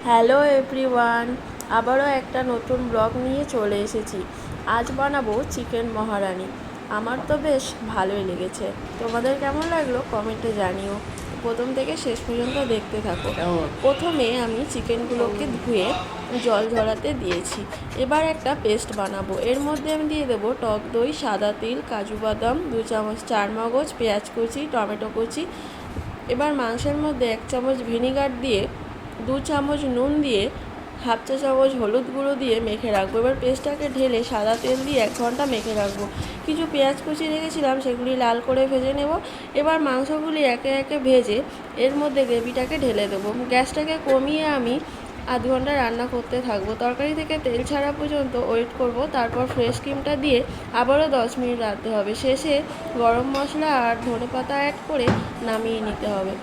Hello everyone, আবারও একটা নতুন ব্লগ নিয়ে চলে এসেছি। আজ বানাবো চিকেন মহারানি। আমার তো বেশ ভালোই লেগেছে। তোমাদের কেমন লাগলো কমেন্টে জানিও। প্রথম থেকে শেষ পর্যন্ত দেখতে থাকো। প্রথমে আমি চিকেনগুলোকে ধুয়ে জল ঝরাতে দিয়েছি। এবার একটা পেস্ট বানাবো। এর মধ্যে আমি দিয়ে দেবো টক দই, সাদা তিল, কাজু বাদাম, 2 চামচ চারমগজ, পেঁয়াজ কুচি, টমেটো কুচি। এবার মাংসের মধ্যে 1 চামচ ভিনিগার দিয়ে, 2 চামচ নুন দিয়ে, হাফ চা চামচ হলুদ গুঁড়ো দিয়ে মেখে রাখবো। এবার পেস্টটাকে ঢেলে সাদা তেল দিয়ে 1 ঘন্টা মেখে রাখবো। কিছু পেঁয়াজ কুচি রেখেছিলাম, সেগুলি লাল করে ভেজে নেব। এবার মাংসগুলি একে একে ভেজে এর মধ্যে গ্রেভিটাকে ঢেলে দেবো। গ্যাসটাকে কমিয়ে আমি আধ ঘন্টা রান্না করতে থাকবো। তরকারি থেকে তেল ছাড়া পর্যন্ত ওয়েট করব। তারপর ফ্রেশ ক্রিমটা দিয়ে আবারও 10 মিনিট রাখতে হবে। শেষে গরম মশলা আর ধনেপাতা অ্যাড করে নামিয়ে নিতে হবে।